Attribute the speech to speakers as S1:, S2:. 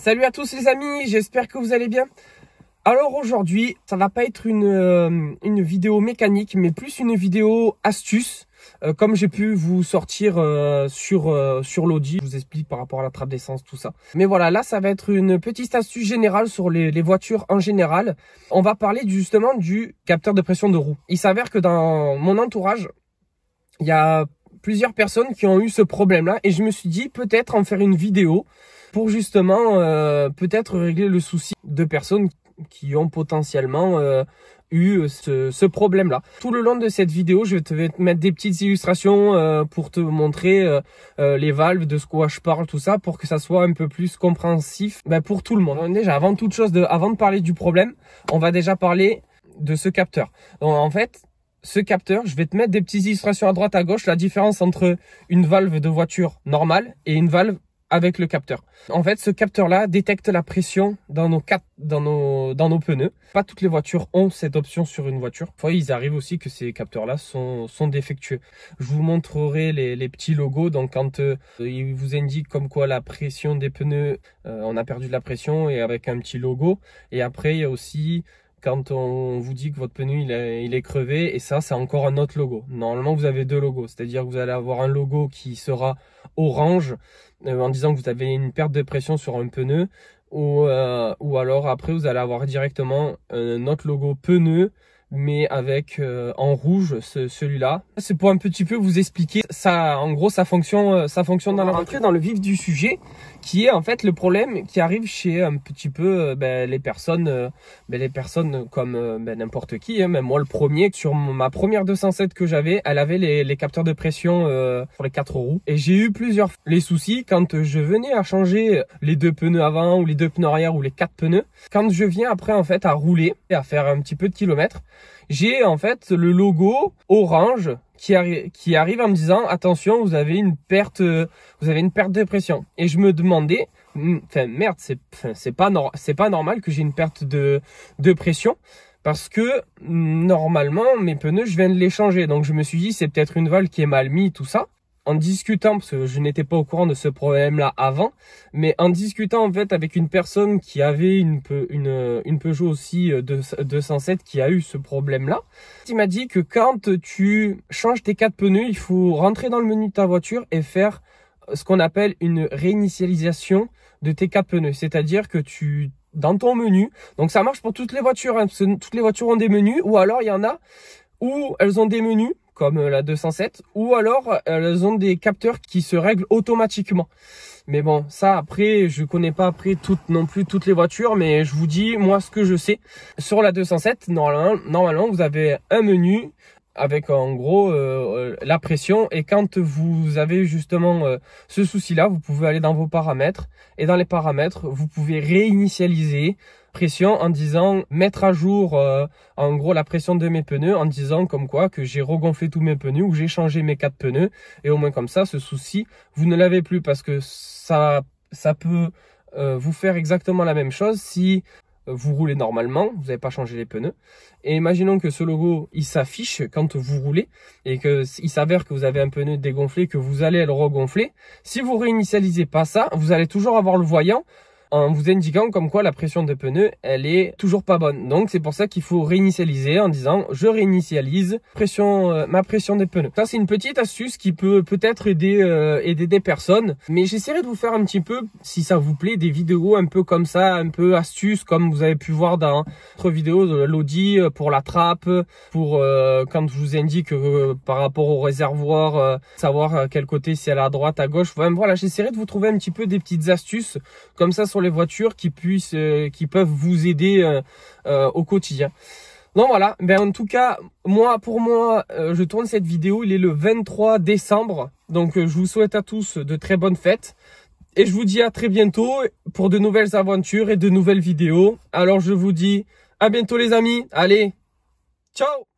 S1: Salut à tous les amis, j'espère que vous allez bien. Alors aujourd'hui, ça va pas être une vidéo mécanique, mais plus une vidéo astuce. Comme j'ai pu vous sortir sur l'Audi, je vous explique par rapport à la trappe d'essence, tout ça. Mais voilà, là ça va être une petite astuce générale sur les voitures en général. On va parler justement du capteur de pression de roue. Il s'avère que dans mon entourage, il y a plusieurs personnes qui ont eu ce problème-là et je me suis dit peut-être en faire une vidéo pour justement peut-être régler le souci de personnes qui ont potentiellement eu ce problème-là. Tout le long de cette vidéo, je vais te mettre des petites illustrations pour te montrer les valves, de ce quoi je parle, tout ça, pour que ça soit un peu plus compréhensif pour tout le monde. Déjà, avant toute chose, avant de parler du problème, on va déjà parler de ce capteur. Donc en fait, ce capteur, je vais te mettre des petites illustrations à droite à gauche, la différence entre une valve de voiture normale et une valve avec le capteur. En fait, ce capteur-là détecte la pression dans nos pneus. Pas toutes les voitures ont cette option sur une voiture. Parfois, il arrive aussi que ces capteurs-là sont défectueux. Je vous montrerai les petits logos. Donc, quand il vous indique comme quoi la pression des pneus, on a perdu de la pression et avec un petit logo. Et après, il y a aussi quand on vous dit que votre pneu il est crevé, et ça c'est encore un autre logo. Normalement vous avez deux logos, c'est-à-dire que vous allez avoir un logo qui sera orange en disant que vous avez une perte de pression sur un pneu, ou alors après vous allez avoir directement un autre logo pneu mais avec en rouge celui-là. C'est pour un petit peu vous expliquer ça. En gros ça fonctionne dans la voiture, dans le vif du sujet, qui est en fait le problème qui arrive chez un petit peu les personnes comme n'importe qui, même moi le premier. Sur ma première 207 que j'avais, elle avait les capteurs de pression pour les 4 roues, et j'ai eu plusieurs les soucis quand je venais à changer les 2 pneus avant ou les 2 pneus arrière ou les 4 pneus. Quand je viens après en fait à rouler et à faire un petit peu de kilomètres, j'ai en fait le logo orange qui arrive en me disant attention, vous avez une perte de pression. Et je me demandais, merde, c'est pas normal que j'ai une perte de pression, parce que normalement mes pneus je viens de les changer. Donc je me suis dit c'est peut-être une valve qui est mal mise, tout ça. En discutant, parce que je n'étais pas au courant de ce problème-là avant, mais en discutant en fait avec une personne qui avait une Peugeot aussi 207 qui a eu ce problème-là, il m'a dit que quand tu changes tes 4 pneus, il faut rentrer dans le menu de ta voiture et faire ce qu'on appelle une réinitialisation de tes 4 pneus. C'est-à-dire que dans ton menu, donc ça marche pour toutes les voitures, hein, parce que toutes les voitures ont des menus, ou alors il y en a où elles ont des menus, comme la 207, ou alors elles ont des capteurs qui se règlent automatiquement. Mais bon, ça après, je connais pas après non plus toutes les voitures, mais je vous dis moi ce que je sais. Sur la 207, normalement vous avez un menu avec en gros la pression, et quand vous avez justement ce souci là, vous pouvez aller dans vos paramètres, et dans les paramètres vous pouvez réinitialiser pression en disant mettre à jour en gros la pression de mes pneus, en disant comme quoi que j'ai regonflé tous mes pneus ou j'ai changé mes 4 pneus, et au moins comme ça ce souci vous ne l'avez plus, parce que ça peut vous faire exactement la même chose si vous roulez normalement, vous n'avez pas changé les pneus, et imaginons que ce logo il s'affiche quand vous roulez et que il s'avère que vous avez un pneu dégonflé, que vous allez le regonfler. Si vous réinitialisez pas ça, vous allez toujours avoir le voyant en vous indiquant comme quoi la pression des pneus elle est toujours pas bonne. Donc c'est pour ça qu'il faut réinitialiser en disant je réinitialise ma pression des pneus. Ça c'est une petite astuce qui peut peut-être aider des personnes, mais j'essaierai de vous faire un petit peu, si ça vous plaît, des vidéos un peu comme ça, un peu astuces, comme vous avez pu voir dans notre vidéo de l'Audi pour la trappe, pour quand je vous indique par rapport au réservoir, savoir quel côté, si elle est à droite, à gauche. Voilà, j'essaierai de vous trouver un petit peu des petites astuces comme ça sur les voitures qui peuvent vous aider au quotidien. Donc voilà, en tout cas, pour moi, je tourne cette vidéo, il est le 23 décembre. Donc je vous souhaite à tous de très bonnes fêtes. Et je vous dis à très bientôt pour de nouvelles aventures et de nouvelles vidéos. Alors je vous dis à bientôt les amis. Allez, ciao!